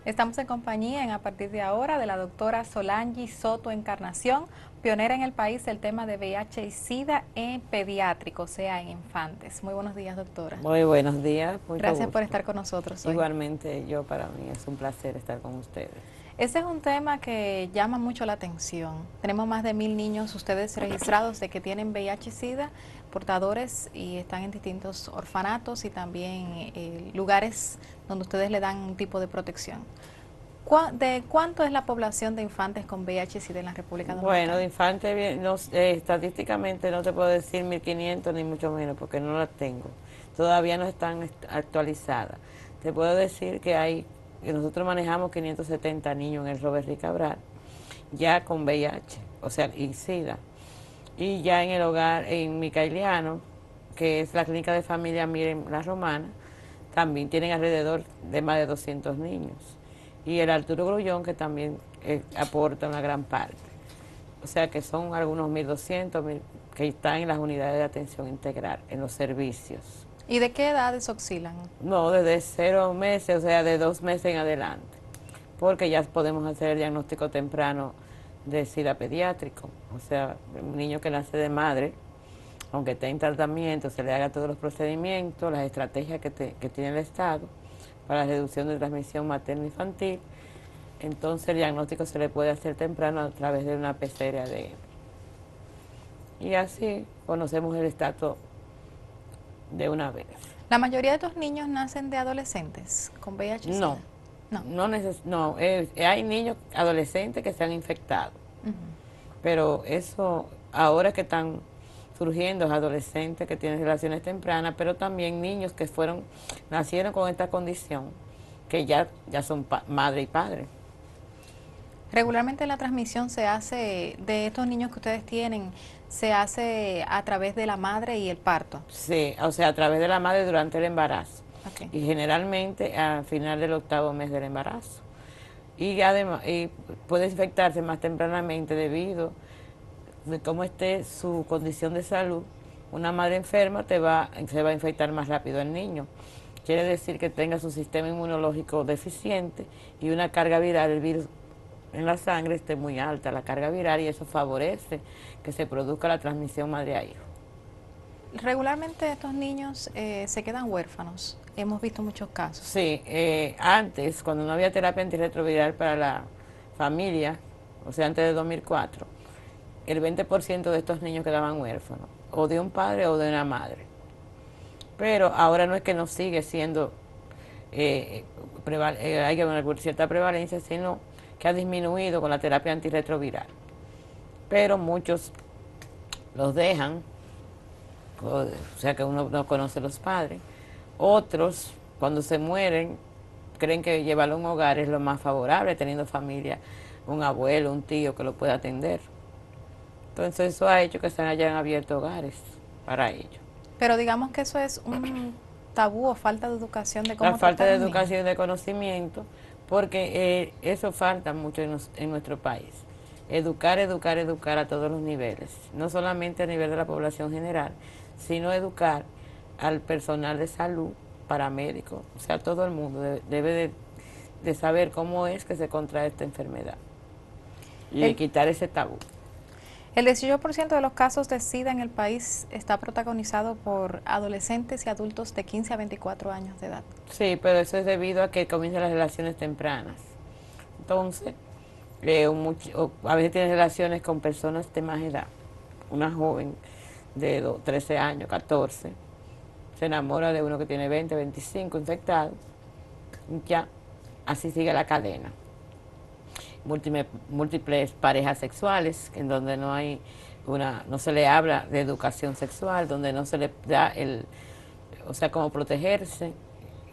Estamos en compañía a partir de ahora de la doctora Solangi Soto Encarnación, pionera en el país del tema de VIH y SIDA en pediátrico, o sea, en infantes. Muy buenos días, doctora. Muy buenos días, mucho Gracias gusto. por estar con nosotros hoy. Igualmente para mí es un placer estar con ustedes. Este es un tema que llama mucho la atención. Tenemos más de 1000 niños ustedes registrados de que tienen VIH y SIDA, portadores, y están en distintos orfanatos y también lugares donde ustedes le dan un tipo de protección. ¿De cuánto es la población de infantes con VIH y SIDA en la República Dominicana? Bueno, de infantes, estadísticamente no te puedo decir 1500 ni mucho menos porque no las tengo. Todavía no están actualizadas. Te puedo decir que nosotros manejamos 570 niños en el Robert Rick Cabral, ya con VIH, o sea, y SIDA. Y ya en el hogar, en Micaeliano, que es la clínica de familia Miren La Romana, también tienen alrededor de más de 200 niños. Y el Arturo Grullón, que también aporta una gran parte. O sea que son algunos 1200 que están en las unidades de atención integral, en los servicios. ¿Y de qué edades oscilan? No, desde 0 meses, o sea, de 2 meses en adelante. Porque ya podemos hacer el diagnóstico temprano de SIDA pediátrico. O sea, un niño que nace de madre, aunque esté en tratamiento, se le haga todos los procedimientos, las estrategias que tiene el Estado para la reducción de transmisión materno-infantil. Entonces el diagnóstico se le puede hacer temprano a través de una PCR-ADN. Y así conocemos el estatus de una vez. ¿La mayoría de estos niños nacen de adolescentes con VIH y SIDA? No, hay niños adolescentes que se han infectado. Pero eso, ahora que están surgiendo adolescentes que tienen relaciones tempranas, pero también niños que nacieron con esta condición, que ya son madre y padre. Regularmente la transmisión se hace de estos niños que ustedes tienen, se hace a través de la madre y el parto. Sí, o sea, a través de la madre durante el embarazo. Okay. Y generalmente al final del 8º mes del embarazo. Y además puede infectarse más tempranamente debido de cómo esté su condición de salud. Una madre enferma se va a infectar más rápido el niño. Quiere decir que tenga su sistema inmunológico deficiente y una carga viral, el virus en la sangre esté muy alta, la carga viral, y eso favorece que se produzca la transmisión madre a hijo. Regularmente estos niños se quedan huérfanos. Hemos visto muchos casos. Sí, antes, cuando no había terapia antirretroviral para la familia, o sea, antes de 2004, el 20% de estos niños quedaban huérfanos, o de un padre o de una madre. Pero ahora no es que no sigue siendo, hay que ver cierta prevalencia, sino que ha disminuido con la terapia antirretroviral. Pero muchos los dejan, o sea que uno no conoce los padres. Otros, cuando se mueren, creen que llevarlo a un hogar es lo más favorable, teniendo familia, un abuelo, un tío que lo pueda atender. Entonces eso ha hecho que se hayan abierto hogares para ellos. Pero digamos que eso es un tabú o falta de educación de cómo la falta de tratar a un niño. educación y de conocimiento, porque eso falta mucho en nuestro país. Educar a todos los niveles, no solamente a nivel de la población general, sino educar al personal de salud, paramédicos, o sea, todo el mundo debe de saber cómo es que se contrae esta enfermedad y de quitar ese tabú. El 18% de los casos de SIDA en el país está protagonizado por adolescentes y adultos de 15 a 24 años de edad. Sí, pero eso es debido a que comienzan las relaciones tempranas. Entonces, a veces tienen relaciones con personas de más edad. Una joven de 13 años, 14, se enamora de uno que tiene 20, 25 infectado. Ya, así sigue la cadena. Múltiples parejas sexuales, en donde no se le habla de educación sexual, donde no se le da cómo protegerse,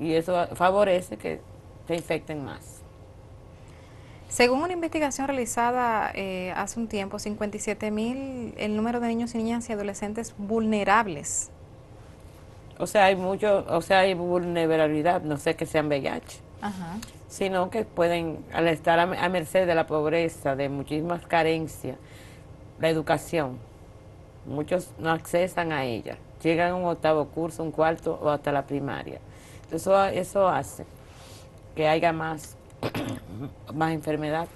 y eso favorece que se infecten más. Según una investigación realizada hace un tiempo, 57.000 el número de niños y niñas y adolescentes vulnerables. Hay vulnerabilidad, no sé que sean VIH. Ajá. sino que pueden, al estar a merced de la pobreza, de muchísimas carencias, la educación, muchos no accesan a ella, llegan a un octavo curso, un cuarto o hasta la primaria. Entonces eso hace que haya más enfermedad.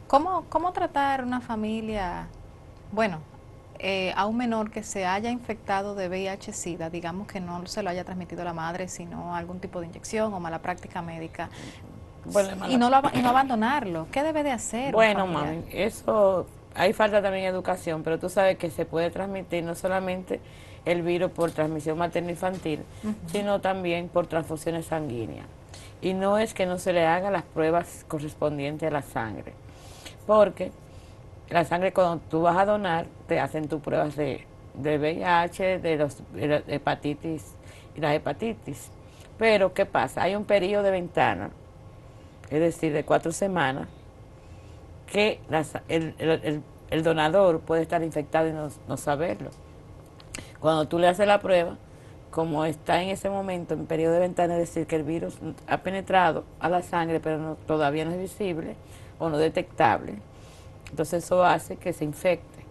¿Cómo tratar una familia, bueno, a un menor que se haya infectado de VIH-Sida, digamos que no se lo haya transmitido la madre, sino algún tipo de inyección o mala práctica médica, Bueno, y no abandonarlo? ¿Qué debe de hacer un bueno, familiar? mami, eso, hay falta también de educación, pero tú sabes que se puede transmitir no solamente el virus por transmisión materno-infantil, sino también por transfusiones sanguíneas. Y no es que no se le hagan las pruebas correspondientes a la sangre, porque la sangre cuando tú vas a donar, te hacen tus pruebas de VIH, de la hepatitis y las hepatitis. Pero, ¿qué pasa? Hay un periodo de ventana, es decir, de 4 semanas, que el donador puede estar infectado y no saberlo. Cuando tú le haces la prueba, como está en ese momento en periodo de ventana, es decir, que el virus ha penetrado a la sangre, pero todavía no es visible o no detectable, entonces eso hace que se infecte.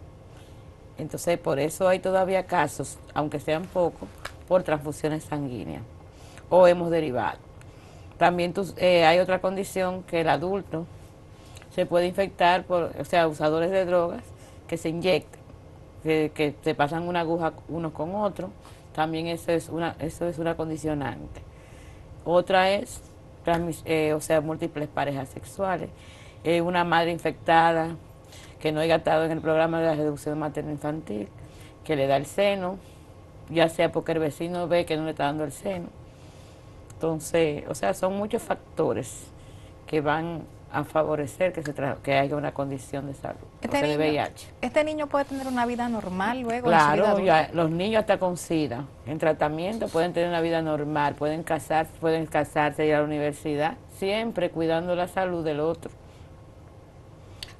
Entonces por eso hay todavía casos, aunque sean pocos, por transfusiones sanguíneas o hemos derivado. También hay otra condición que el adulto se puede infectar por, o sea, usadores de drogas que se inyectan, que se pasan una aguja unos con otros, también eso es una condicionante. Otra es, o sea, múltiples parejas sexuales, una madre infectada que no haya estado en el programa de la reducción materno-infantil, que le da el seno, ya sea porque el vecino ve que no le está dando el seno. Entonces, o sea, son muchos factores que van a favorecer que haya una condición de salud, o sea, de VIH. ¿Este niño puede tener una vida normal luego en su vida Claro, adulta? los niños hasta con SIDA, en tratamiento, pueden tener una vida normal, pueden casarse, ir a la universidad, siempre cuidando la salud del otro.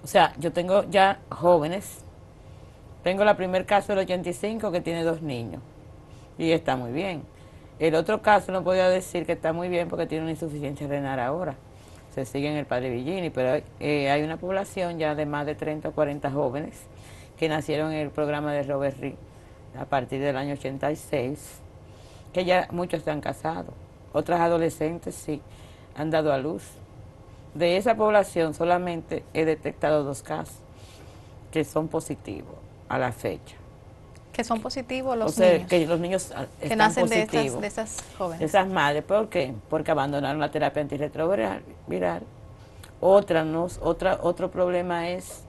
O sea, yo tengo ya jóvenes, tengo la primer caso del 85 que tiene 2 niños y está muy bien. El otro caso no podía decir que está muy bien porque tiene una insuficiencia renal ahora. Se sigue en el Padre Villini, pero hay una población ya de más de 30 o 40 jóvenes que nacieron en el programa de Robert Reed a partir del año 86, que ya muchos se han casado. Otras adolescentes sí han dado a luz. De esa población solamente he detectado 2 casos que son positivos a la fecha. Que son positivos O los sea, niños que los niños que están nacen positivos. de estas jóvenes. Esas madres, ¿por qué? Porque abandonaron la terapia antirretroviral. Otro problema es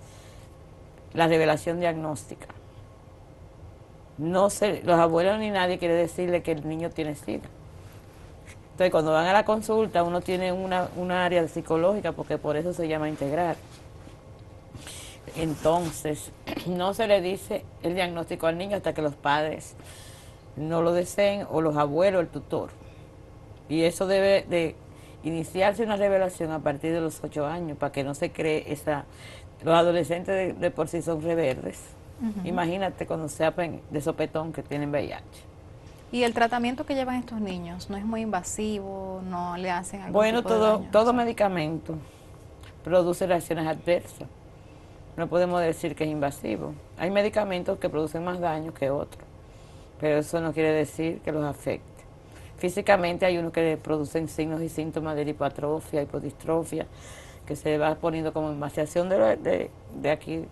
la revelación diagnóstica. Los abuelos ni nadie quiere decirle que el niño tiene SIDA. Entonces, cuando van a la consulta, uno tiene una área psicológica, porque por eso se llama integrar. Entonces, no se le dice el diagnóstico al niño hasta que los padres no lo deseen, o los abuelos, el tutor. Y eso debe de iniciarse una revelación a partir de los 8 años, para que no se cree los adolescentes de por sí son reverdes. Imagínate cuando sepan de sopetón que tienen VIH. ¿Y el tratamiento que llevan estos niños no es muy invasivo? ¿No le hacen algún Bueno, tipo de daño? todo medicamento produce reacciones adversas. No podemos decir que es invasivo. Hay medicamentos que producen más daño que otros, pero eso no quiere decir que los afecte. Físicamente hay unos que producen signos y síntomas de hipoatrofia, hipodistrofia, que se va poniendo como emaciación de aquí,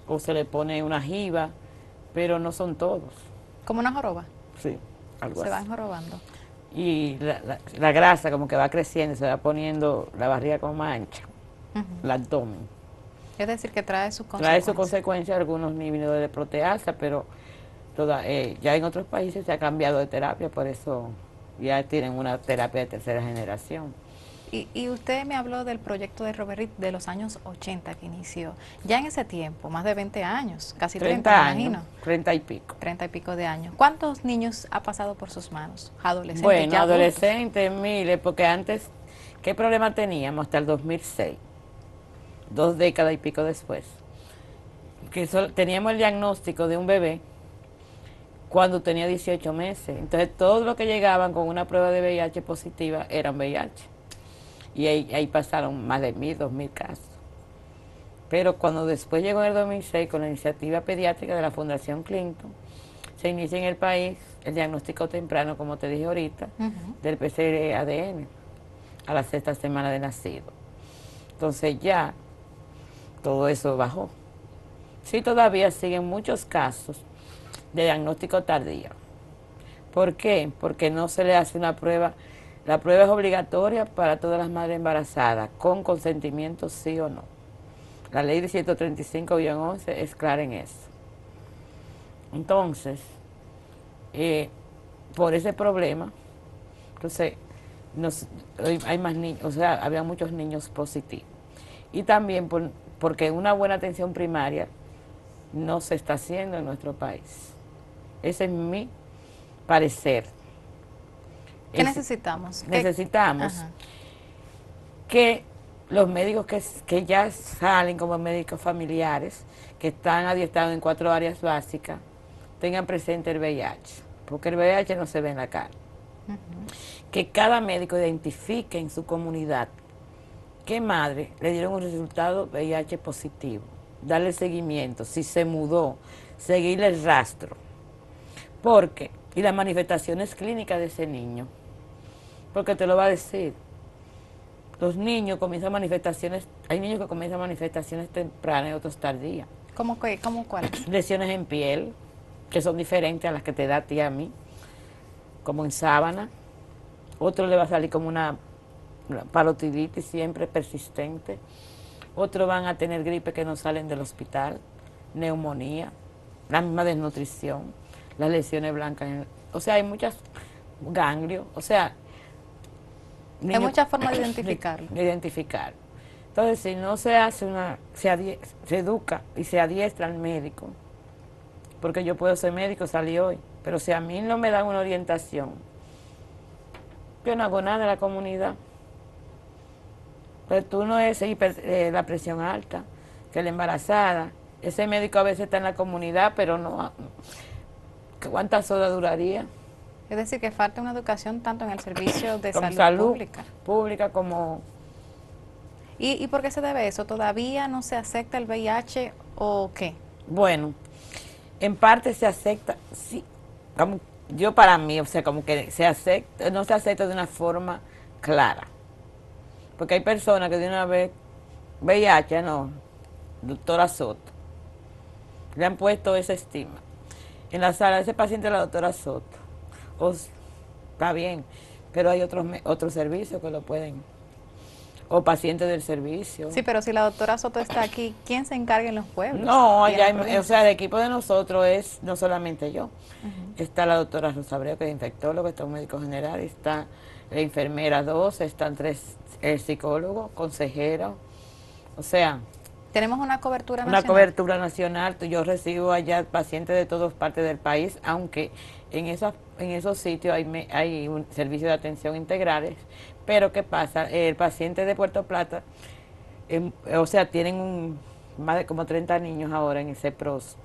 o se le pone una jiba, pero no son todos. ¿Como una joroba? Sí, algo Se así. van jorobando. Y la grasa como que va creciendo, se va poniendo la barriga como más ancha, el abdomen. Es decir, que trae sus Trae consecuencias. su consecuencia algunos niveles de proteasa, pero ya en otros países se ha cambiado de terapia, por eso ya tienen una terapia de tercera generación. Y usted me habló del proyecto de Robert Reed de los años 80 que inició. Ya en ese tiempo, más de 20 años, casi 30, me años, imagino. 30 y pico. 30 y pico de años. ¿Cuántos niños ha pasado por sus manos? Adolescentes, Bueno, ya adultos. adolescentes, miles, porque antes, ¿qué problema teníamos hasta el 2006? 2 décadas y pico después. Que teníamos el diagnóstico de un bebé cuando tenía 18 meses. Entonces, todos los que llegaban con una prueba de VIH positiva eran VIH. Y ahí pasaron más de 1.000, 2.000 casos. Pero cuando después llegó en el 2006 con la iniciativa pediátrica de la Fundación Clinton, se inicia en el país el diagnóstico temprano, como te dije ahorita, del PCR-ADN a la 6ª semana de nacido. Entonces ya todo eso bajó. Sí, todavía siguen muchos casos de diagnóstico tardío. ¿Por qué? Porque no se le hace una prueba. La prueba es obligatoria para todas las madres embarazadas, con consentimiento sí o no. La ley de 135-11 es clara en eso. Entonces, por ese problema, entonces, hay más niños, o sea, había muchos niños positivos. Y también porque una buena atención primaria no se está haciendo en nuestro país. Ese es mi parecer. ¿Qué necesitamos? Necesitamos que los médicos que ya salen como médicos familiares, que están adiestrados en 4 áreas básicas, tengan presente el VIH, porque el VIH no se ve en la cara. Que cada médico identifique en su comunidad qué madre le dieron un resultado VIH positivo, darle seguimiento, si se mudó, seguirle el rastro, porque, y las manifestaciones clínicas de ese niño, porque te lo va a decir. Los niños comienzan manifestaciones, hay niños que comienzan manifestaciones tempranas y otros tardías. ¿Cómo cuáles? Lesiones en piel, que son diferentes a las que te da a ti y a mí, como en sábana. Otro le va a salir como una parotiditis siempre persistente. Otros van a tener gripe que no salen del hospital, neumonía, la misma desnutrición, las lesiones blancas. O sea, hay muchas ganglios, o sea... Hay muchas formas de identificarlo. De identificar. Entonces, si no se hace se educa y se adiestra al médico, porque yo puedo ser médico, salí hoy, pero si a mí no me dan una orientación, yo no hago nada en la comunidad. Pero tú no es la presión alta, que la embarazada, ese médico a veces está en la comunidad, pero no, ¿cuántas horas duraría? Es decir, que falta una educación tanto en el servicio de salud pública como... ¿Y por qué se debe eso? ¿Todavía no se acepta el VIH o qué? Bueno, en parte se acepta, sí, como yo para mí, o sea, como que se acepta, no se acepta de una forma clara. Porque hay personas que de una vez, VIH, no, doctora Soto, le han puesto esa estima. En la sala de ese paciente la doctora Soto. Está bien, pero hay otros servicios que lo pueden, o pacientes del servicio. Sí, pero si la doctora Soto está aquí, ¿quién se encarga en los pueblos? No, o sea, el equipo de nosotros es no solamente yo. Está la doctora Rosa Abreu, que es infectóloga, está un médico general, está la enfermera 2, están 3 psicólogos, consejeros, o sea... Tenemos una cobertura nacional. Una cobertura nacional. Yo recibo allá pacientes de todas partes del país, aunque en esos sitios hay un servicio de atención integrales. Pero ¿qué pasa? El paciente de Puerto Plata, o sea, tienen más de como 30 niños ahora en ese PROS.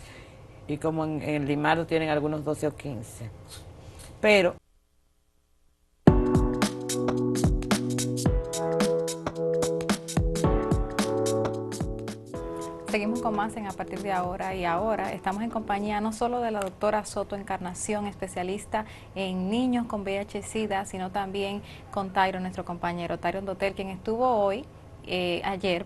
Y como en Limaro tienen algunos 12 o 15. Pero... Seguimos con más en A Partir de Ahora, y ahora estamos en compañía no solo de la doctora Soto Encarnación, especialista en niños con VIH-Sida, sino también con Tyron, nuestro compañero Tyron Dotel, quien estuvo ayer,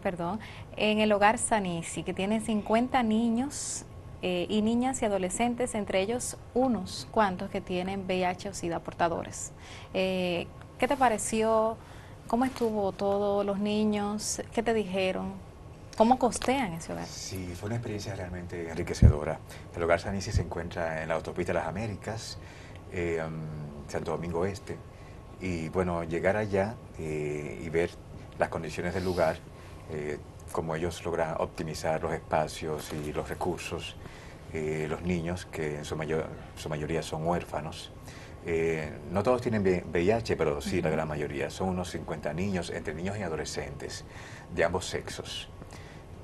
en el hogar Sanisi, que tiene 50 niños y niñas y adolescentes, entre ellos unos cuantos que tienen VIH o SIDA portadores. ¿Qué te pareció? ¿Cómo estuvo todo? ¿Los niños? ¿Qué te dijeron? ¿Cómo costean ese hogar? Sí, fue una experiencia realmente enriquecedora. El hogar Sanisi se encuentra en la autopista de las Américas, Santo Domingo Este. Y bueno, llegar allá y ver las condiciones del lugar, cómo ellos logran optimizar los espacios y los recursos, los niños, que en su mayoría son huérfanos. No todos tienen VIH, pero sí la gran mayoría. Son unos 50 niños, entre niños y adolescentes, de ambos sexos.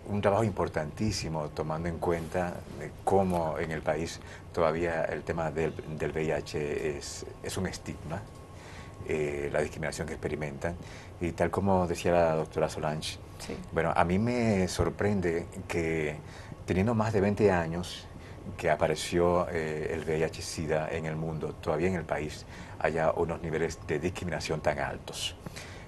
un trabajo importantísimo tomando en cuenta de cómo en el país todavía el tema del VIH es un estigma, la discriminación que experimentan. Y tal como decía la doctora Solange, Sí. bueno, a mí me sorprende que teniendo más de 20 años que apareció el VIH-Sida en el mundo, todavía en el país haya unos niveles de discriminación tan altos.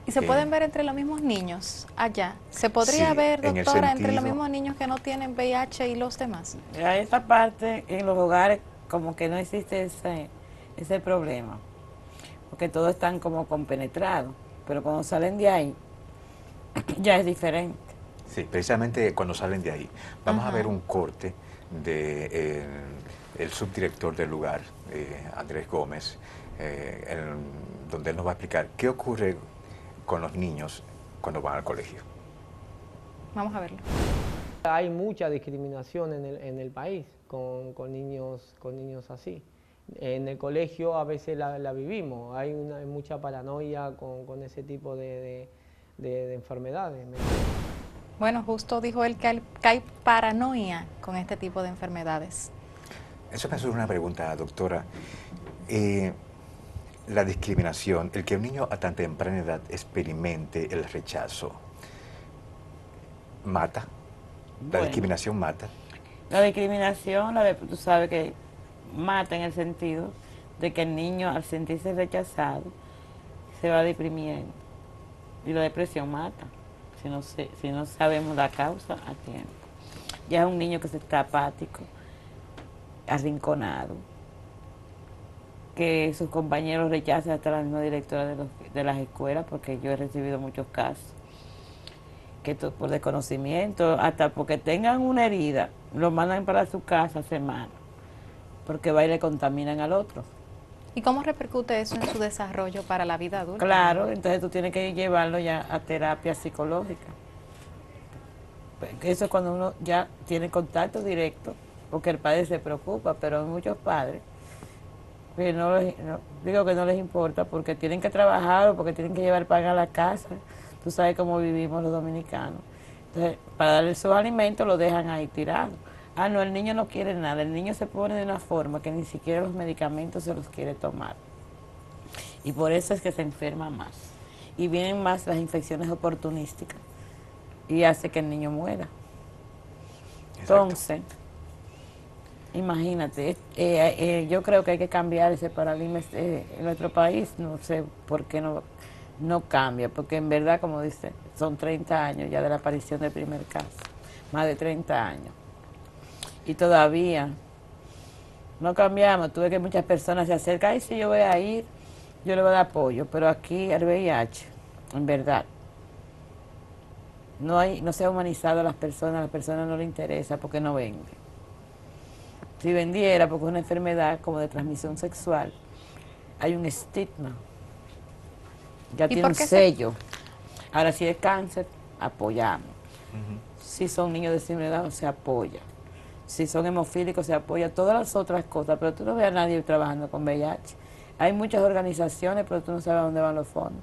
¿Y se pueden ver entre los mismos niños allá? ¿Se podría Sí, ver, en el doctora, entre los sentido- mismos niños que no tienen VIH y los demás? A esta parte, en los hogares, como que no existe ese problema, porque todos están como compenetrados, pero cuando salen de ahí, ya es diferente. Sí, precisamente cuando salen de ahí. Vamos Ajá. a ver un corte de el subdirector del lugar, Andrés Gómez, donde él nos va a explicar qué ocurre con los niños cuando van al colegio. Vamos a verlo. Hay mucha discriminación en el país con niños así. En el colegio a veces la vivimos, hay mucha paranoia con ese tipo de enfermedades. Bueno, justo dijo él que hay paranoia con este tipo de enfermedades. Eso me hace una pregunta, doctora. La discriminación, el que un niño a tan temprana edad experimente el rechazo, ¿mata? ¿La Bueno. discriminación mata? La discriminación, tú sabes que mata en el sentido de que el niño al sentirse rechazado se va deprimiendo y la depresión mata si no sabemos la causa a tiempo. Ya es un niño que se está apático, arrinconado, que sus compañeros rechazan hasta la misma directora de las escuelas, porque yo he recibido muchos casos que por desconocimiento, hasta porque tengan una herida, lo mandan para su casa semana, porque va y le contaminan al otro. ¿Y cómo repercute eso en su desarrollo para la vida adulta? Claro, entonces tú tienes que llevarlo ya a terapia psicológica. Eso es cuando uno ya tiene contacto directo, porque el padre se preocupa, pero hay muchos padres que digo que no les importa, porque tienen que trabajar o porque tienen que llevar pan a la casa. Tú sabes cómo vivimos los dominicanos. Entonces, para darle sus alimentos lo dejan ahí tirado. Ah, no, el niño no quiere nada, el niño se pone de una forma que ni siquiera los medicamentos se los quiere tomar. Y por eso es que se enferma más. Y vienen más las infecciones oportunísticas y hace que el niño muera. Exacto. Entonces, imagínate, yo creo que hay que cambiar ese paradigma en nuestro país. No sé por qué no cambia, porque en verdad, como dice, son 30 años ya de la aparición del primer caso, más de 30 años. Y todavía no cambiamos. Tú ves que muchas personas se acercan, y si yo voy a ir, yo le voy a dar apoyo, pero aquí el VIH, en verdad, no se ha humanizado a las personas no les interesa porque no vende. Si vendiera, porque es una enfermedad como de transmisión sexual, hay un estigma, ya tiene un sello. Ahora, si es cáncer, apoyamos. Si son niños de síndrome de Down, se apoya. Si son hemofílicos, se apoya. Todas las otras cosas, pero tú no ves a nadie trabajando con VIH. Hay muchas organizaciones, pero tú no sabes a dónde van los fondos.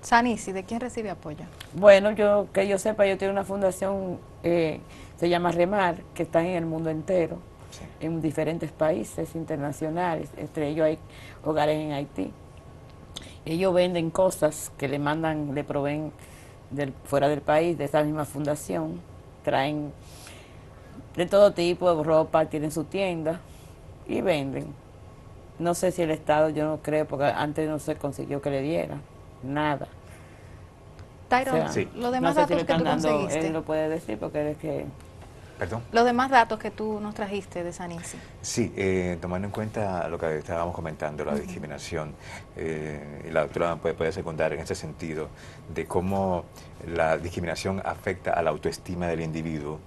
Sanisi, ¿de quién recibe apoyo? Bueno, que yo sepa, yo tengo una fundación, se llama Remar, que está en el mundo entero, Sí. en diferentes países internacionales, entre ellos hay hogares en Haití. Ellos venden cosas que le proveen fuera del país, de esa misma fundación, traen de todo tipo, ropa, tienen su tienda y venden. No sé si el Estado, yo no creo, porque antes no se consiguió que le diera nada. Tyron, O sea, Sí. los demás no sé si datos le que tú están dando, conseguiste, él lo puede decir porque es que... ¿Perdón? los demás datos que tú nos trajiste de Sanisi. Sí, tomando en cuenta lo que estábamos comentando, la discriminación, y la doctora puede secundar en ese sentido, de cómo la discriminación afecta a la autoestima del individuo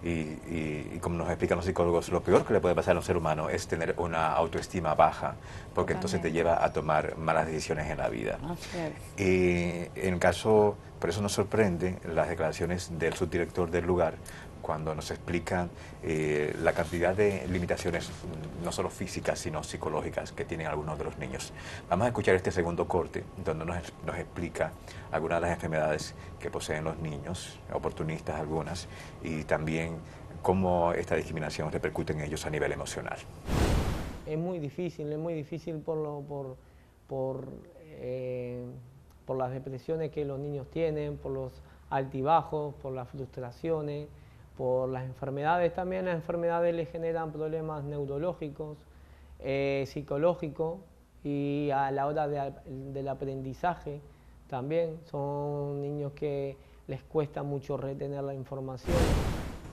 y como nos explican los psicólogos, lo peor que le puede pasar a un ser humano es tener una autoestima baja, porque entonces te Totalmente. lleva a tomar malas decisiones en la vida. Así es. En el caso Por eso nos sorprende las declaraciones del subdirector del lugar cuando nos explican la cantidad de limitaciones, no solo físicas, sino psicológicas que tienen algunos de los niños. Vamos a escuchar este segundo corte, donde nos explica algunas de las enfermedades que poseen los niños, oportunistas algunas, y también cómo esta discriminación repercute en ellos a nivel emocional. Es muy difícil por las depresiones que los niños tienen, por los altibajos, por las frustraciones, por las enfermedades. También las enfermedades les generan problemas neurológicos, psicológicos, y a la hora del aprendizaje también son niños que les cuesta mucho retener la información.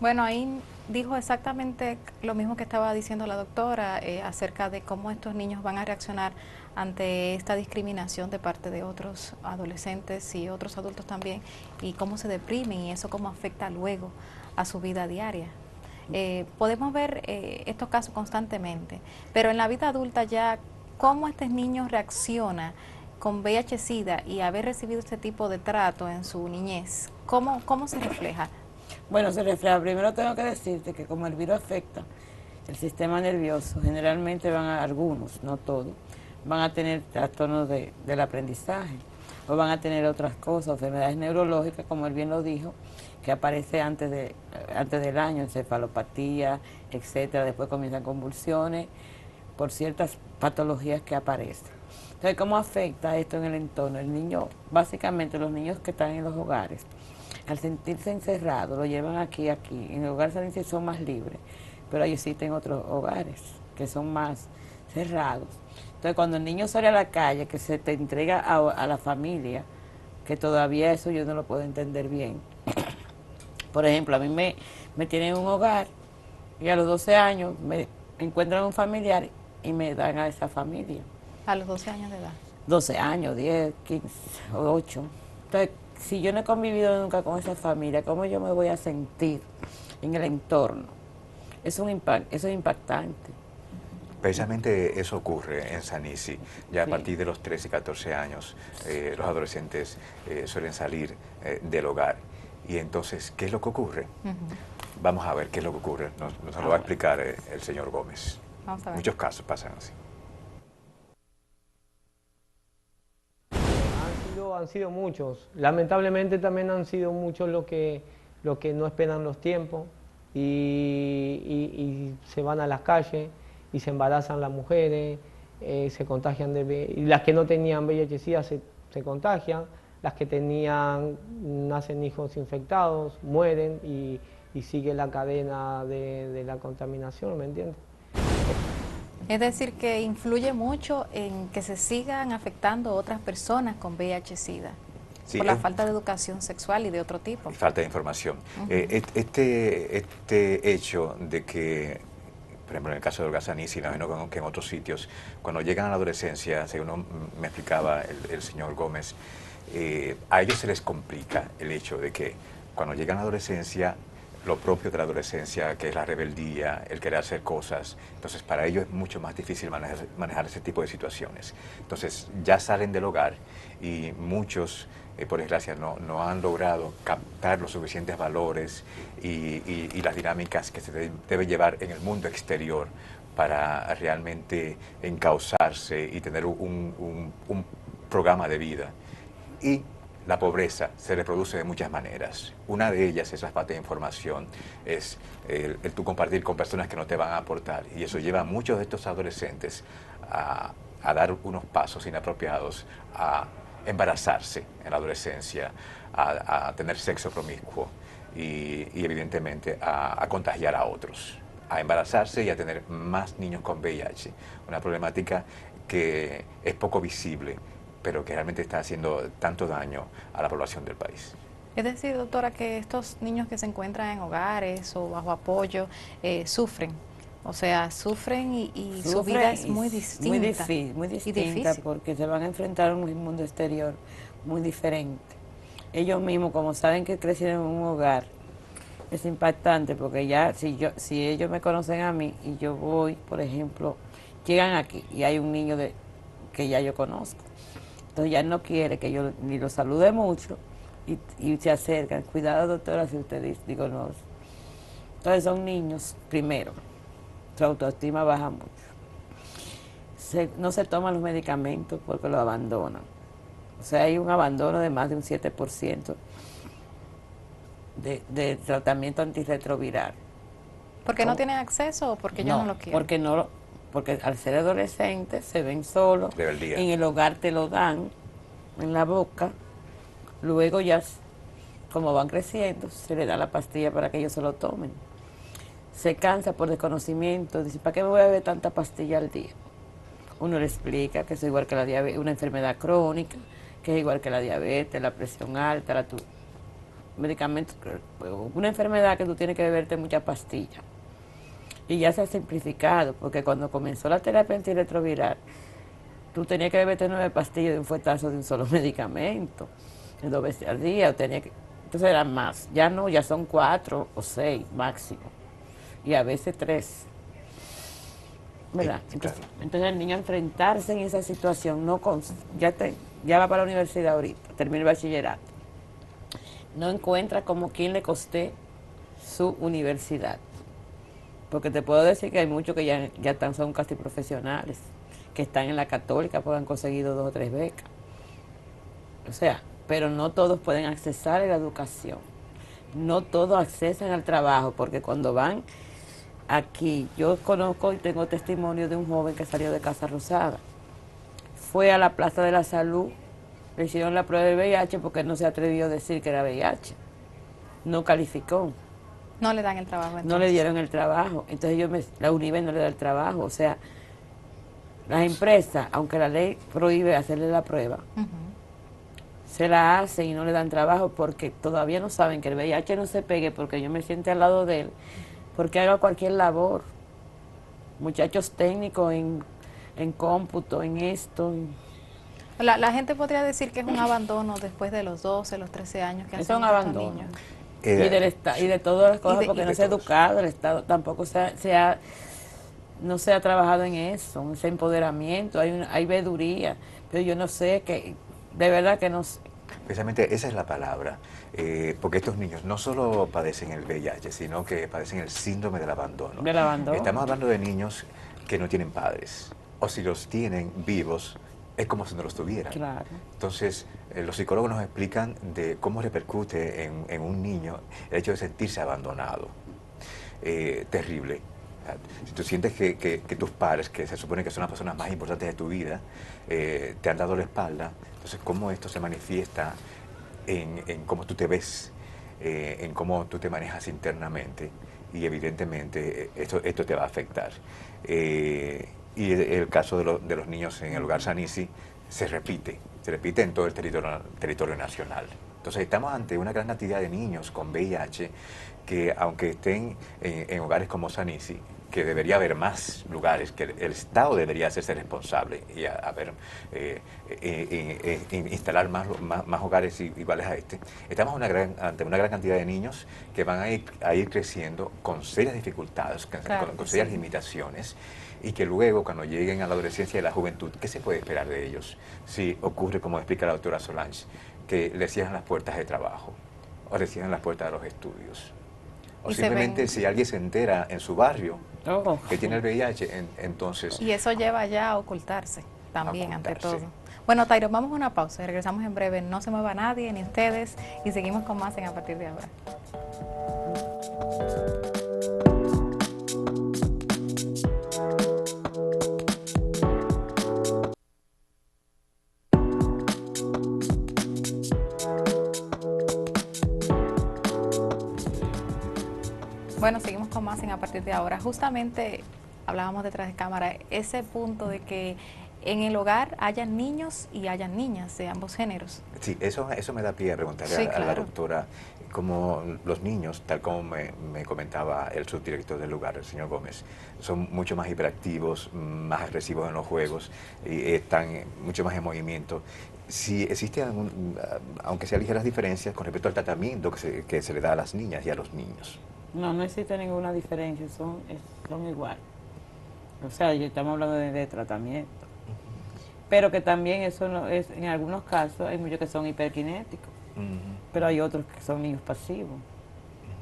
Bueno, ahí dijo exactamente lo mismo que estaba diciendo la doctora acerca de cómo estos niños van a reaccionar ante esta discriminación de parte de otros adolescentes y otros adultos también, y cómo se deprimen y eso cómo afecta luego a su vida diaria. Podemos ver estos casos constantemente, pero en la vida adulta ya, ¿cómo este niño reacciona con VIH-Sida y haber recibido este tipo de trato en su niñez? ¿Cómo se refleja? Bueno, se refleja. Primero tengo que decirte que como el virus afecta el sistema nervioso, generalmente algunos, no todos, van a tener trastornos del aprendizaje o van a tener otras cosas, enfermedades neurológicas, como él bien lo dijo, que aparece antes del año, encefalopatía, etcétera. Después comienzan convulsiones por ciertas patologías que aparecen. Entonces, ¿cómo afecta esto en el entorno? El niño, básicamente los niños que están en los hogares, al sentirse encerrados, lo llevan aquí. En el hogar son más libres, pero ahí existen otros hogares que son más cerrados. Entonces, cuando el niño sale a la calle, que se te entrega a la familia, que todavía eso yo no lo puedo entender bien. Por ejemplo, a mí me tienen en un hogar y a los 12 años me encuentran un familiar y me dan a esa familia. A los 12 años de edad. 12 años, 10, 15, 8. Entonces, si yo no he convivido nunca con esa familia, ¿cómo yo me voy a sentir en el entorno? Eso es impactante. Precisamente eso ocurre en San Isidro. Ya a partir de los 13 y 14 años, los adolescentes suelen salir del hogar. Y entonces, ¿qué es lo que ocurre? Vamos a ver qué es lo que ocurre. Nos lo va a explicar el señor Gómez. Vamos a ver. Muchos casos pasan así. Han sido muchos. Lamentablemente también han sido muchos los que no esperan los tiempos y se van a las calles y se embarazan las mujeres, se contagian y las que no tenían VIH-Sida se contagian, las que nacen hijos infectados, mueren y sigue la cadena de la contaminación, ¿me entiendes? Es decir, que influye mucho en que se sigan afectando otras personas con VIH-Sida, sí, por la falta de educación sexual y de otro tipo. Y falta de información. Este hecho de que, por ejemplo, en el caso de Olga Sanisi, imagino que en otros sitios, cuando llegan a la adolescencia, según me explicaba el señor Gómez, a ellos se les complica el hecho de que cuando llegan a la adolescencia, lo propio de la adolescencia, que es la rebeldía, el querer hacer cosas, entonces para ellos es mucho más difícil manejar ese tipo de situaciones. Entonces ya salen del hogar y muchos, por desgracia, no han logrado captar los suficientes valores y las dinámicas que se deben llevar en el mundo exterior para realmente encauzarse y tener un programa de vida. Y la pobreza se reproduce de muchas maneras. Una de ellas es la falta de información, es el tú compartir con personas que no te van a aportar. Y eso lleva a muchos de estos adolescentes a dar unos pasos inapropiados, a embarazarse en la adolescencia, a tener sexo promiscuo y evidentemente a contagiar a otros, a embarazarse y a tener más niños con VIH. Una problemática que es poco visible, pero que realmente está haciendo tanto daño a la población del país. Es decir, doctora, que estos niños que se encuentran en hogares o bajo apoyo sufren, o sea, sufren y su vida es muy distinta. Muy distinta, porque se van a enfrentar a un mundo exterior muy diferente. Ellos mismos, como saben que crecieron en un hogar, es impactante, porque ya si ellos me conocen a mí y yo voy, por ejemplo, llegan aquí y hay un niño que ya yo conozco. Entonces ya no quiere que yo ni lo salude mucho, y se acercan, cuidado doctora, si usted dice, digo no. Entonces son niños, primero, su autoestima baja mucho. No se toman los medicamentos porque los abandonan. O sea, hay un abandono de más de un 7% de tratamiento antirretroviral. ¿Porque no tienen acceso o porque ellos no lo quieren? Porque al ser adolescentes se ven solos, Rebeldía. en el hogar te lo dan, en la boca, luego ya, como van creciendo, se le da la pastilla para que ellos se lo tomen. Se cansa por desconocimiento, dice, ¿para qué me voy a beber tanta pastilla al día? Uno le explica que es igual que la diabetes, una enfermedad crónica, que es igual que la diabetes, la presión alta, medicamentos, una enfermedad que tú tienes que beberte muchas pastillas. Y ya se ha simplificado, porque cuando comenzó la terapia antirretroviral, tú tenías que beberte 9 pastillas de un fuetazo de un solo medicamento, 2 veces al día, entonces eran más. Ya no, ya son 4 o 6 máximo, y a veces 3. ¿Verdad? Entonces el niño enfrentarse en esa situación, ya va para la universidad ahorita, termina el bachillerato, no encuentra como quien le coste su universidad. Porque te puedo decir que hay muchos que ya son casi profesionales, que están en la Católica, porque han conseguido 2 o 3 becas. O sea, pero no todos pueden accesar a la educación. No todos accesan al trabajo, porque cuando van aquí, yo conozco y tengo testimonio de un joven que salió de Casa Rosada. Fue a la Plaza de la Salud, le hicieron la prueba de VIH porque no se atrevió a decir que era VIH. No calificó. No le dan el trabajo entonces. No le dieron el trabajo. Entonces la UNIBE no le da el trabajo. O sea, las empresas, aunque la ley prohíbe hacerle la prueba, se la hacen y no le dan trabajo porque todavía no saben que el VIH no se pegue porque yo me siento al lado de él, porque haga cualquier labor. Muchachos técnicos en cómputo, en esto. La gente podría decir que es un abandono después de los 12, los 13 años que Es hacen un estos abandono. niños. Y de todas las cosas, porque no se ha todos. educado, el Estado tampoco no se ha trabajado en eso, en ese empoderamiento, hay veeduría, pero yo no sé, de verdad que no sé. Precisamente esa es la palabra, porque estos niños no solo padecen el VIH, sino que padecen el síndrome del abandono. Del abandono. Estamos hablando de niños que no tienen padres, o si los tienen vivos, es como si no los tuvieran. Claro. Entonces, los psicólogos nos explican de cómo repercute en un niño el hecho de sentirse abandonado. Terrible. Si tú sientes que tus padres, que se supone que son las personas más importantes de tu vida, te han dado la espalda, entonces cómo esto se manifiesta en cómo tú te ves, en cómo tú te manejas internamente, y evidentemente esto te va a afectar. Y el caso de los niños en el hogar Sanisi se repite en todo el territorio nacional. Entonces estamos ante una gran cantidad de niños con VIH que, aunque estén en hogares como Sanisi, que debería haber más lugares, que el Estado debería hacerse responsable y instalar más hogares iguales a este. Estamos ante una gran cantidad de niños que van a ir creciendo con serias dificultades, con serias limitaciones, y que luego, cuando lleguen a la adolescencia y a la juventud, ¿qué se puede esperar de ellos? Si ocurre, como explica la doctora Solange, que le cierran las puertas de trabajo o le cierran las puertas de los estudios. O simplemente si alguien se entera en su barrio que tiene el VIH, entonces... Y eso lleva ya a ocultarse también, ante todo. Bueno, Tairo, vamos a una pausa y regresamos en breve. No se mueva nadie, ni ustedes, y seguimos con más en A Partir de Ahora. Bueno, seguimos con más en A Partir de Ahora. Justamente hablábamos detrás de cámara, ese punto de que en el hogar hayan niños y hayan niñas de ambos géneros. Sí, eso me da pie a preguntarle a la doctora, como los niños, tal como me comentaba el subdirector del lugar, el señor Gómez, son mucho más hiperactivos, más agresivos en los juegos, y están mucho más en movimiento. Si existe aunque sean ligeras diferencias con respecto al tratamiento que se le da a las niñas y a los niños. No existe ninguna diferencia, son igual. O sea, estamos hablando de tratamiento. Pero que también eso no es, en algunos casos hay muchos que son hiperkinéticos. pero hay otros que son niños pasivos.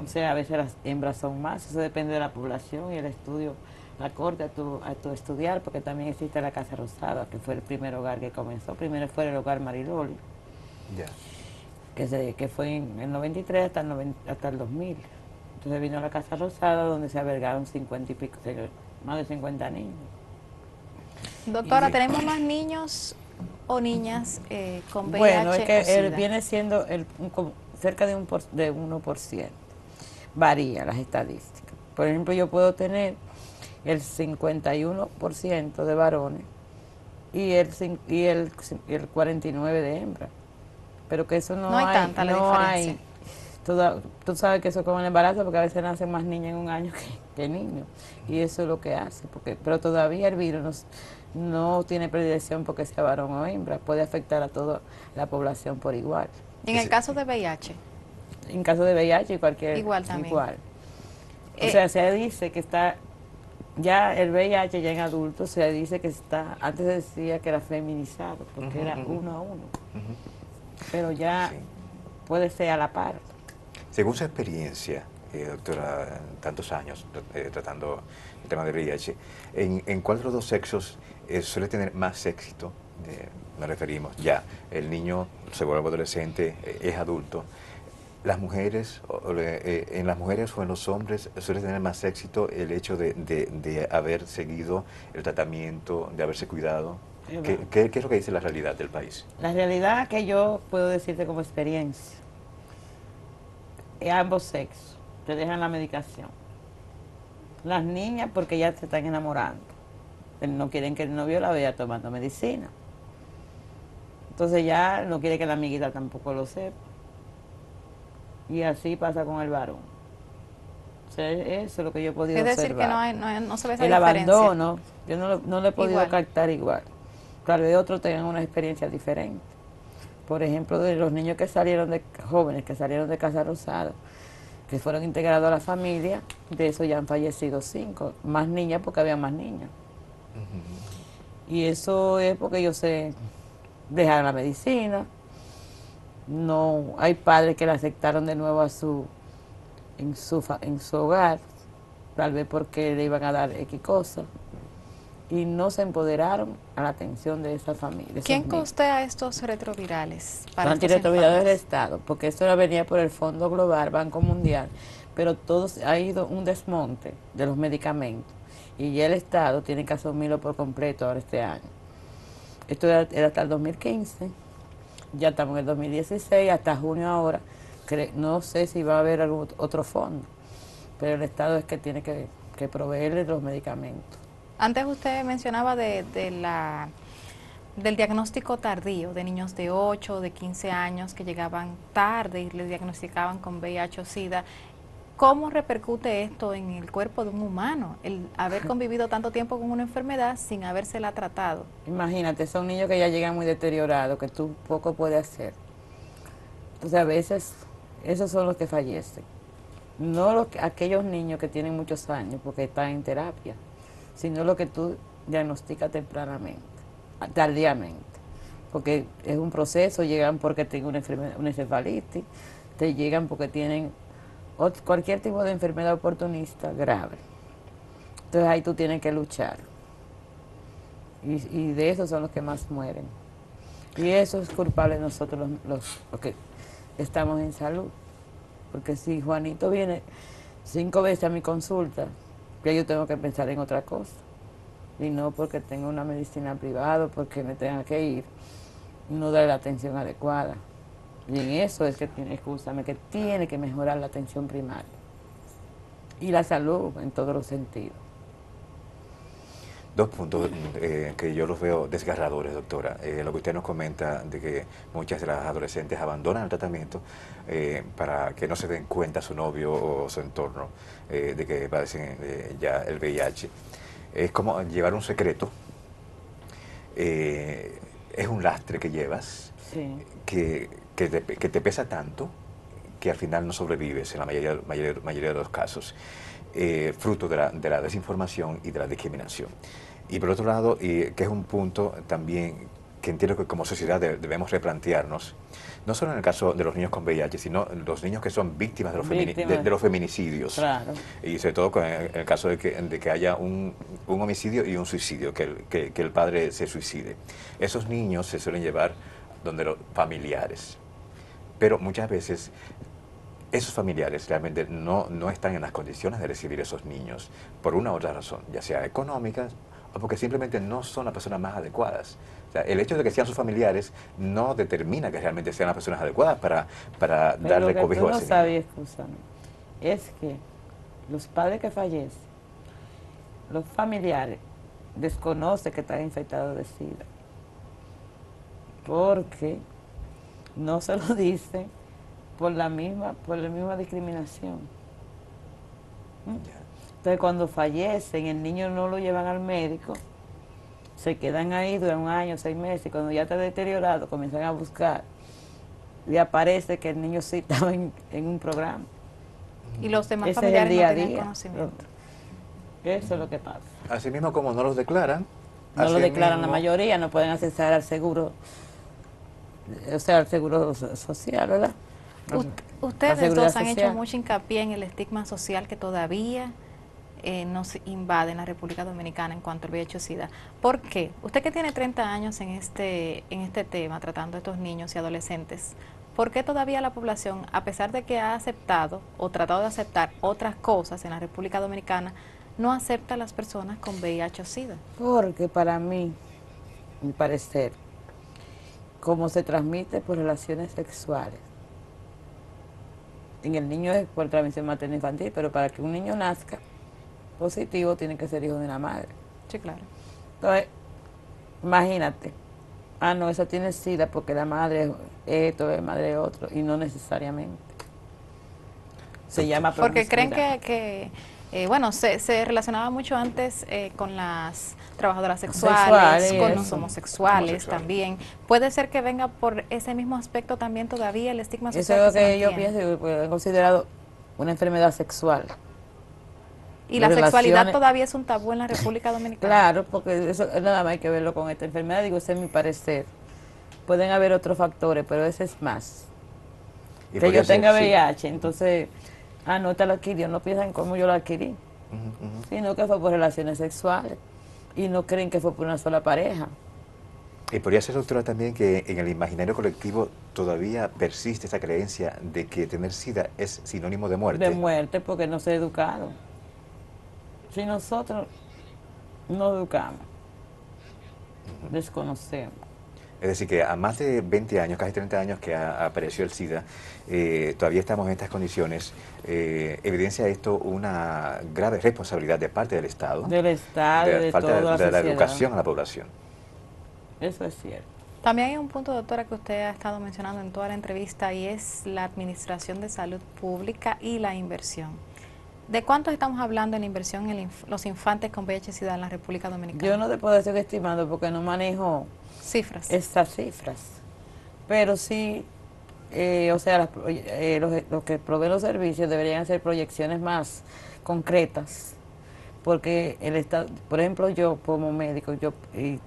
O sea, a veces las hembras son más, eso depende de la población y el estudio, la corte a tu estudiar, porque también existe la Casa Rosada, que fue el primer hogar que comenzó. Primero fue el hogar Mariloli, Ya. que fue en el 93 hasta el 2000. Entonces vino la Casa Rosada, donde se albergaron 50 y pico, más de 50 niños. Doctora, Y- ¿tenemos más niños o niñas con VIH Bueno, es o que SIDA? viene siendo cerca de 1%. Varía las estadísticas. Por ejemplo, yo puedo tener el 51% de varones y el 49% de hembras. Pero que eso No hay tanta la diferencia. Tú sabes que eso es como el embarazo, porque a veces nacen más niñas en un año que niños. Y eso es lo que hace. Pero todavía el virus no tiene predilección porque sea varón o hembra. Puede afectar a toda la población por igual. En el caso de VIH, En caso de VIH y cualquier... igual también. Igual. O sea, se dice que está... Ya el VIH ya en adultos se dice que está... Antes se decía que era feminizado, porque era 1 a 1. Pero ya Sí. puede ser a la par. Según su experiencia, doctora, tantos años tratando el tema del VIH, ¿en cuál de los dos sexos suele tener más éxito? Nos referimos ya, el niño se vuelve adolescente, es adulto. Las mujeres, en las mujeres o en los hombres suele tener más éxito el hecho de haber seguido el tratamiento, de haberse cuidado. ¿Qué es lo que dice la realidad del país? La realidad que yo puedo decirte como experiencia, ambos sexos te dejan la medicación. Las niñas porque ya se están enamorando, no quieren que el novio la vea tomando medicina. Entonces ya no quiere que la amiguita tampoco lo sepa. Y así pasa con el varón. O sea, eso es lo que yo he podido es observar. decir, que no se ve esa El diferencia. abandono, yo no lo he podido Igual. captar igual. Tal vez otros tengan una experiencia diferente. Por ejemplo, de los niños jóvenes que salieron de Casa Rosada, que fueron integrados a la familia, de eso ya han fallecido 5. Más niñas porque había más niñas. Y eso es porque ellos se dejaron la medicina. No, hay padres que la aceptaron de nuevo en su hogar, tal vez porque le iban a dar X cosas, y no se empoderaron a la atención de esa familia. ¿Quién costea estos retrovirales Los para estos antirretrovirales del infantes? Estado, porque esto venía por el Fondo Global, Banco Mundial, pero ha ido un desmonte de los medicamentos, y ya el Estado tiene que asumirlo por completo ahora este año. Esto era hasta el 2015, ya estamos en el 2016, hasta junio ahora. No sé si va a haber algún otro fondo, pero el Estado es que tiene que proveerle los medicamentos. Antes usted mencionaba del diagnóstico tardío de niños de 8, de 15 años que llegaban tarde y les diagnosticaban con VIH o SIDA. ¿Cómo repercute esto en el cuerpo de un humano, el haber convivido tanto tiempo con una enfermedad sin habérsela tratado? Imagínate, son niños que ya llegan muy deteriorados, que tú poco puedes hacer. Entonces a veces esos son los que fallecen. No aquellos niños que tienen muchos años porque están en terapia, sino los que tú diagnosticas tempranamente, tardíamente. Porque es un proceso, llegan porque tienen una enfermedad, una encefalitis, te llegan porque tienen cualquier tipo de enfermedad oportunista grave. Entonces ahí tú tienes que luchar. Y de esos son los que más mueren. Y eso es culpable de nosotros los que estamos en salud. Porque si Juanito viene 5 veces a mi consulta, ya yo tengo que pensar en otra cosa. Y no porque tenga una medicina privada, porque me tenga que ir, no darle la atención adecuada. Y en eso es que que tiene que mejorar la atención primaria. Y la salud en todos los sentidos. 2 puntos que yo los veo desgarradores, doctora. Lo que usted nos comenta de que muchas de las adolescentes abandonan el tratamiento para que no se den cuenta su novio o su entorno de que padecen ya el VIH. Es como llevar un secreto. Es un lastre que llevas, Sí. que te pesa tanto que al final no sobrevives en la mayoría de los casos. Fruto de la desinformación y de la discriminación. Y por otro lado, que es un punto también que entiendo que como sociedad debemos replantearnos, no solo en el caso de los niños con VIH, sino los niños que son víctimas de los feminicidios. Claro. Y sobre todo en el caso de que haya un homicidio y un suicidio, que el padre se suicide. Esos niños se suelen llevar donde los familiares. Pero muchas veces esos familiares realmente no están en las condiciones de recibir esos niños por una u otra razón, ya sea económicas o porque simplemente no son las personas más adecuadas. O sea, el hecho de que sean sus familiares no determina que realmente sean las personas adecuadas para darle cobijo a ese niño. Lo que tú no sabes, escúchame, es que los padres que fallecen, los familiares, desconocen que están infectados de SIDA. Porque no se lo dicen por la misma discriminación. Entonces, cuando fallecen, el niño no lo llevan al médico, se quedan ahí, duran 1 año, 6 meses, y cuando ya está deteriorado, comienzan a buscar, y aparece que el niño sí estaba en un programa. Y los demás Ese familiares es el día a no tienen día. conocimiento. Eso es lo que pasa. Así mismo como no los declaran. No lo declaran la mismo, mayoría, no pueden acceder al seguro, o sea, al seguro social, ¿verdad? La Ustedes seguridad dos han social. hecho mucho hincapié en el estigma social que todavía nos invade en la República Dominicana en cuanto al VIH-Sida. ¿Por qué? Usted que tiene 30 años en este tema, tratando a estos niños y adolescentes, ¿por qué todavía la población, a pesar de que ha aceptado o tratado de aceptar otras cosas en la República Dominicana, no acepta a las personas con VIH o SIDA? Porque para mí, mi parecer, como se transmite por relaciones sexuales, en el niño es por transmisión materna infantil, pero para que un niño nazca positivo tiene que ser hijo de una madre. Sí, claro. Entonces, imagínate, no, esa tiene SIDA porque la madre es esto, la madre es otro, y no necesariamente. Se llama porque creen promiscuidad. bueno, se relacionaba mucho antes con las trabajadoras sexuales, con los homosexuales también. Puede ser que venga por ese mismo aspecto también todavía el estigma social. Eso es lo que yo pienso, que es considerado una enfermedad sexual. Y la sexualidad todavía es un tabú en la República Dominicana. Claro, porque eso nada más hay que verlo con esta enfermedad, digo, ese es mi parecer. Pueden haber otros factores, pero ese es más. Que yo tenga VIH, entonces, no te lo adquirió, no piensan cómo yo lo adquirí, sino que fue por relaciones sexuales y no creen que fue por una sola pareja. Y podría ser, doctora, también que en el imaginario colectivo todavía persiste esa creencia de que tener SIDA es sinónimo de muerte. De muerte, porque no se educaron. Si nosotros no educamos, desconocemos. Es decir, que a más de 20 años, casi 30 años que apareció el SIDA, todavía estamos en estas condiciones. Evidencia esto una grave responsabilidad de parte del Estado. Del Estado, de falta toda la de la sociedad. educación a la población. Eso es cierto. También hay un punto, doctora, que usted ha estado mencionando en toda la entrevista, y es la administración de salud pública y la inversión. ¿De cuánto estamos hablando en la inversión en los infantes con VIH-Sida en la República Dominicana? Yo no te puedo decir estimando porque no manejo cifras. Estas cifras. Pero sí, o sea, los que proveen los servicios deberían hacer proyecciones más concretas. Porque el Estado, por ejemplo, yo como médico,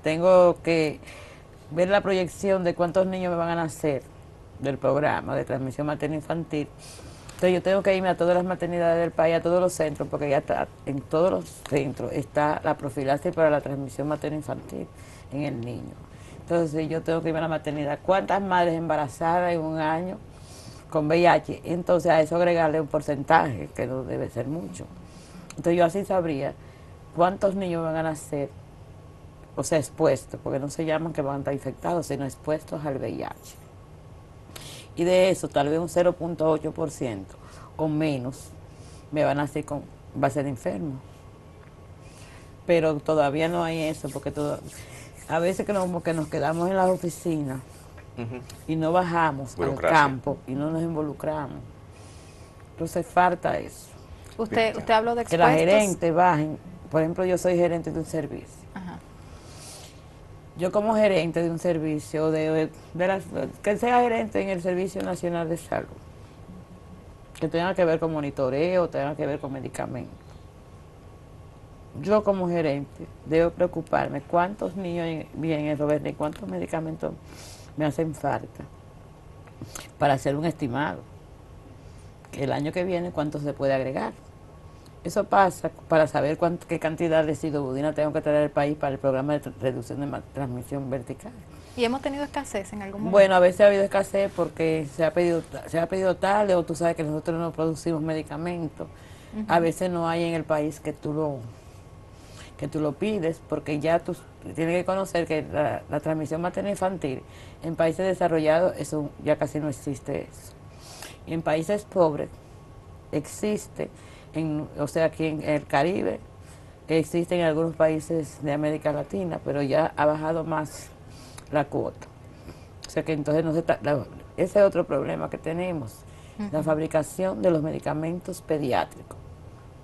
tengo que ver la proyección de cuántos niños me van a nacer del programa de transmisión materna infantil. Entonces yo tengo que irme a todas las maternidades del país, a todos los centros, porque ya está, en todos los centros está la profilaxis para la transmisión materna infantil en el niño. Entonces yo tengo que irme a la maternidad. ¿Cuántas madres embarazadas en 1 año con VIH? Entonces a eso agregarle un porcentaje, que no debe ser mucho. Entonces yo así sabría cuántos niños van a nacer, o sea, expuestos, porque no se llaman que van a estar infectados, sino expuestos al VIH. Y de eso, tal vez un 0.8% o menos me van a hacer va a ser enfermo. Pero todavía no hay eso, porque a veces que nos quedamos en las oficinas y no bajamos al campo y no nos involucramos. Entonces falta eso. Usted habló de expuestos. Que la gerente bajen. Por ejemplo, yo soy gerente de un servicio. Ajá. Yo como gerente de un servicio, que sea gerente en el Servicio Nacional de Salud, que tenga que ver con monitoreo, tenga que ver con medicamentos. yo como gerente debo preocuparme cuántos niños vienen en Roberto y cuántos medicamentos me hacen falta para hacer un estimado. El año que viene, ¿cuánto se puede agregar? Eso pasa para saber qué cantidad de sidobudina tengo que traer al país para el programa de reducción de transmisión vertical. ¿Y hemos tenido escasez en algún momento? Bueno, a veces ha habido escasez porque se ha pedido tarde, o tú sabes que nosotros no producimos medicamentos. A veces no hay en el país que tú lo pides, porque ya tú tienes que conocer que la transmisión materno-infantil en países desarrollados, eso ya casi no existe eso. Y en países pobres existe, o sea, aquí en el Caribe, existe en algunos países de América Latina, pero ya ha bajado más la cuota. O sea que entonces ese es otro problema que tenemos, la fabricación de los medicamentos pediátricos.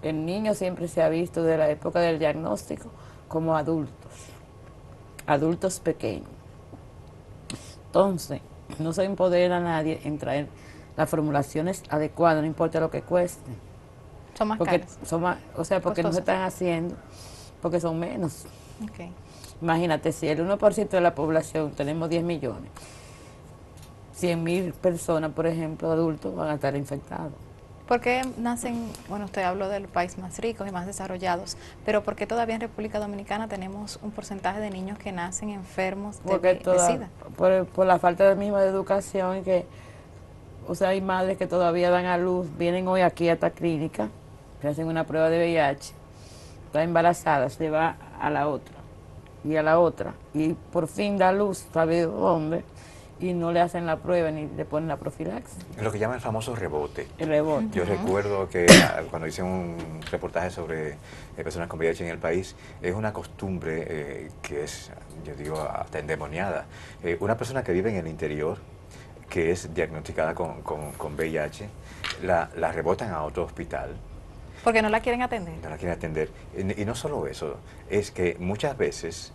El niño siempre se ha visto desde la época del diagnóstico como adultos pequeños. Entonces, no se empodera a nadie en traer las formulaciones adecuadas, no importa lo que cueste. Son más caras. Porque no se están haciendo, porque son menos. Okay. Imagínate, si el 1% de la población, tenemos 10 millones, 100.000 personas, por ejemplo, adultos, van a estar infectados. ¿Por qué nacen, bueno, usted habló del país más ricos y más desarrollados, pero por qué todavía en República Dominicana tenemos un porcentaje de niños que nacen enfermos de SIDA? Por la falta de misma educación, o sea, hay madres que todavía dan a luz, vienen hoy aquí a esta clínica, se hacen una prueba de VIH, está embarazada, se va a la otra, y a la otra, y por fin da luz, sabe dónde, y no le hacen la prueba ni le ponen la profilaxis. Es lo que llaman el famoso rebote. El rebote. Yo recuerdo que cuando hice un reportaje sobre personas con VIH en el país, es una costumbre que es, yo digo, hasta endemoniada. Una persona que vive en el interior, que es diagnosticada con VIH, la rebotan a otro hospital. Porque no la quieren atender. No la quieren atender. Y no solo eso, es que muchas veces,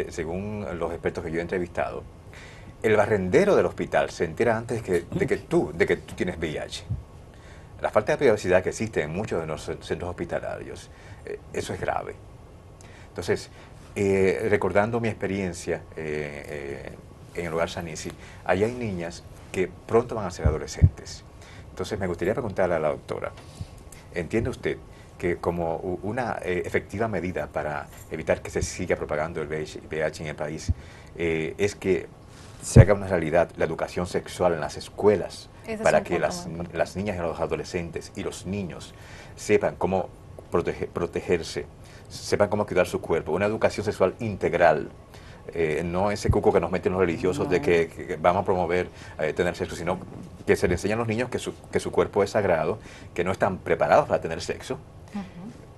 según los expertos que yo he entrevistado, el barrendero del hospital se entera antes de que tú tienes VIH. La falta de privacidad que existe en muchos de los centros hospitalarios, eso es grave. Entonces, recordando mi experiencia en el Hogar Sanisi, allí hay niñas que pronto van a ser adolescentes. Entonces, me gustaría preguntarle a la doctora, ¿entiende usted que como una efectiva medida para evitar que se siga propagando el VIH en el país es que se haga una realidad la educación sexual en las escuelas para que las niñas y los adolescentes y los niños sepan cómo protegerse, sepan cómo cuidar su cuerpo, una educación sexual integral, no ese cuco que nos meten los religiosos de que vamos a promover tener sexo, sino que se le enseñan a los niños que su cuerpo es sagrado, que no están preparados para tener sexo,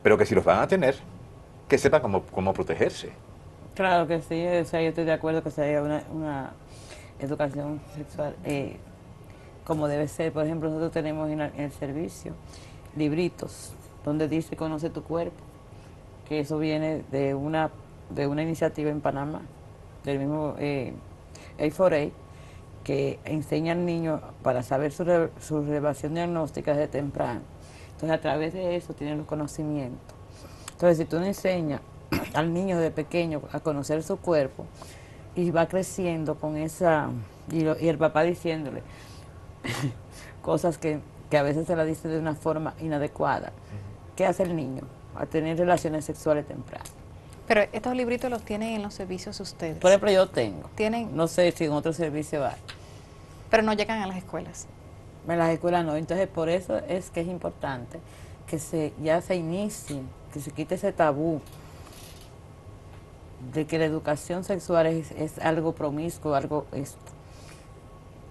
pero que si los van a tener, que sepan cómo protegerse. Claro que sí, o sea, yo estoy de acuerdo que se haya una educación sexual como debe ser. Por ejemplo, nosotros tenemos en el servicio libritos donde dice conoce tu cuerpo, que eso viene de una iniciativa en Panamá, del mismo A4A, que enseña al niño para saber su revelación diagnóstica desde temprano. Entonces, a través de eso tienen los conocimientos. Entonces, si tú no enseñas al niño de pequeño a conocer su cuerpo, y va creciendo con esa, y el papá diciéndole cosas que a veces se la dice de una forma inadecuada, ¿qué hace el niño? A tener relaciones sexuales tempranas. Pero estos libritos los tienen en los servicios ustedes. Por ejemplo, yo tengo. ¿Tienen? No sé si en otro servicio hay. Pero no llegan a las escuelas. En las escuelas no. Entonces, por eso es que es importante que ya se inicie, que se quite ese tabú de que la educación sexual es algo promiscuo, algo esto,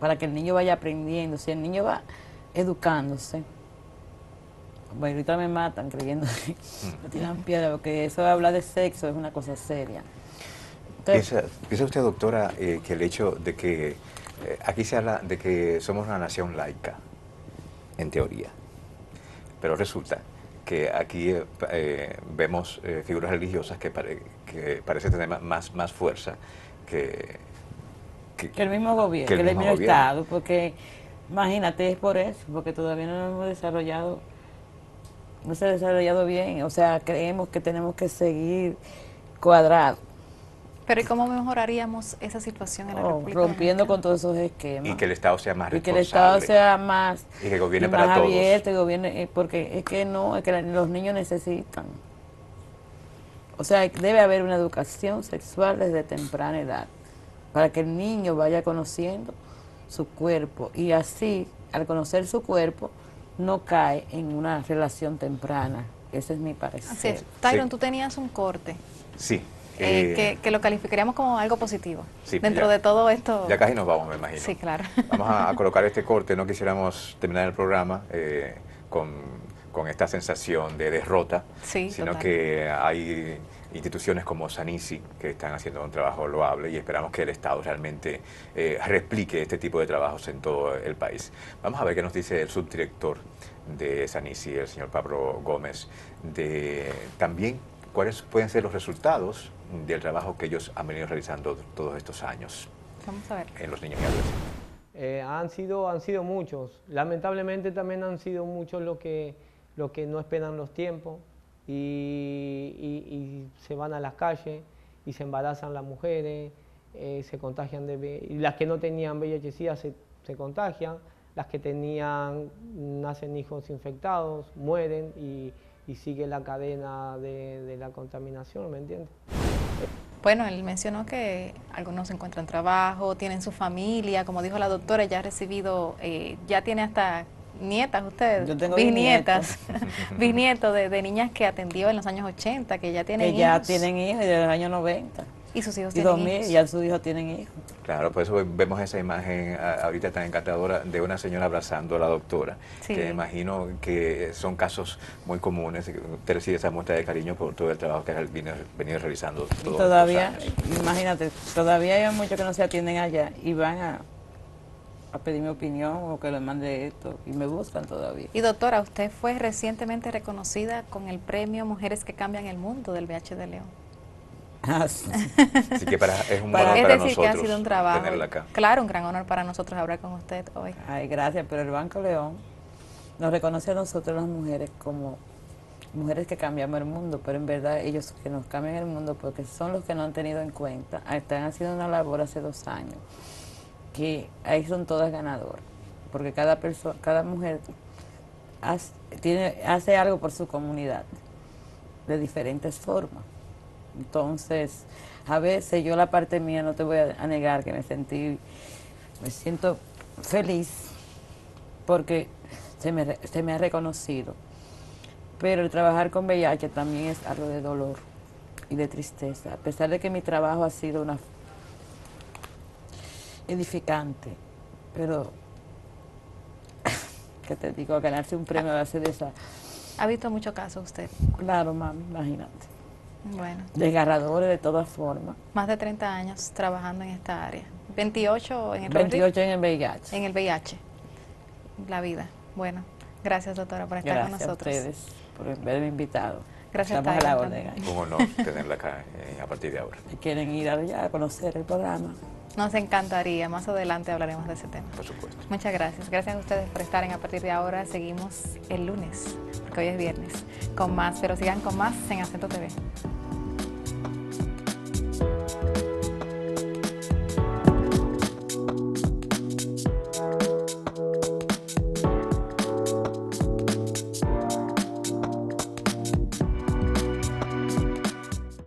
para que el niño vaya aprendiendo. Si el niño va educándose, bueno, ahorita me matan creyendo que me tiran piedra, porque eso de hablar de sexo es una cosa seria. Entonces, ¿Piensa usted, doctora, que el hecho de que aquí se habla de que somos una nación laica, en teoría, pero resulta que aquí vemos figuras religiosas que parecen tener más fuerza que el mismo gobierno, que el mismo Estado, porque imagínate, es por eso, porque todavía no hemos desarrollado no se ha desarrollado bien, o sea, creemos que tenemos que seguir cuadrados. Pero ¿y cómo mejoraríamos esa situación en la República Rompiendo Dominicana? con todos esos esquemas. Y que el Estado sea más Y que responsable. el Estado sea más, Y que gobierne y para más todos. abierto, y gobierne, porque es que no, es que los niños necesitan. O sea, debe haber una educación sexual desde temprana edad, para que el niño vaya conociendo su cuerpo y así, al conocer su cuerpo, no cae en una relación temprana. Ese es mi parecer. Así es. Tyron, Sí. tú tenías un corte Sí. que lo calificaríamos como algo positivo. Sí, Dentro ya- de todo esto. Ya casi nos vamos, me imagino. Sí, claro. Vamos a colocar este corte. No quisiéramos terminar el programa con esta sensación de derrota, Sí, sino total. que hay instituciones como Sanisi que están haciendo un trabajo loable y esperamos que el Estado realmente replique este tipo de trabajos en todo el país. Vamos a ver qué nos dice el subdirector de Sanisi, el señor Pablo Gómez, de también cuáles pueden ser los resultados del trabajo que ellos han venido realizando todos estos años Vamos a ver. en los niños y adolescentes. Han sido muchos. Lamentablemente también han sido muchos los que no esperan los tiempos y se van a las calles y se embarazan las mujeres, se contagian y las que no tenían VIH-Sida se contagian, las que tenían, nacen hijos infectados, mueren y sigue la cadena de la contaminación, ¿me entiendes? Bueno, él mencionó que algunos encuentran trabajo, tienen su familia, como dijo la doctora, ya ha recibido, ya tiene hasta nietas usted, Yo tengo bisnietas, bisnietos de niñas que atendió en los años 80, que ya tienen Que ya hijos. tienen hijos y de los años 90. Y sus hijos Y tienen 2000, hijos. ya sus hijos tienen hijos. Claro, por eso vemos esa imagen ahorita tan encantadora de una señora abrazando a la doctora, Sí. que imagino que son casos muy comunes. Usted recibe esa muestra de cariño por todo el trabajo que ha venido realizando Y todos todavía, estos años. imagínate, todavía hay muchos que no se atienden allá y van a pedir mi opinión o que les mande esto y me buscan todavía. Y doctora, usted fue recientemente reconocida con el premio Mujeres que Cambian el Mundo del VH de León. Ah, sí. Así que es un Para- honor Es para decir, nosotros que ha sido un trabajo. tenerla acá. Claro, un gran honor para nosotros hablar con usted hoy. Ay, gracias, pero el Banco León nos reconoce a nosotros las mujeres como mujeres que cambiamos el mundo, pero en verdad ellos que nos cambian el mundo porque son los que no han tenido en cuenta, están haciendo una labor hace 2 años, que ahí son todas ganadoras, porque cada persona, cada mujer hace algo por su comunidad, de diferentes formas. Entonces, a veces yo la parte mía, no te voy a negar que me siento feliz porque se me ha reconocido. Pero el trabajar con VIH también es algo de dolor y de tristeza, a pesar de que mi trabajo ha sido edificante, pero, ¿qué te digo? Ganarse un premio a base de esa... ¿Ha visto muchos casos usted? Claro, mami, imagínate. Bueno, Desgarradores de todas formas. más de 30 años trabajando en esta área. 28 en el 28 en el VIH. En el VIH. La vida. Bueno, gracias doctora por estar Gracias con nosotros. a ustedes por haberme invitado. Gracias, Estamos a la Tyron, orden. también. Un honor tenerla acá a partir de ahora, Si quieren ir allá a conocer el programa. Nos encantaría. Más adelante hablaremos de ese tema. por supuesto. Muchas gracias. Gracias a ustedes por estar en A Partir de Ahora. Seguimos el lunes, porque hoy es viernes, con más, pero sigan con más en Acento TV.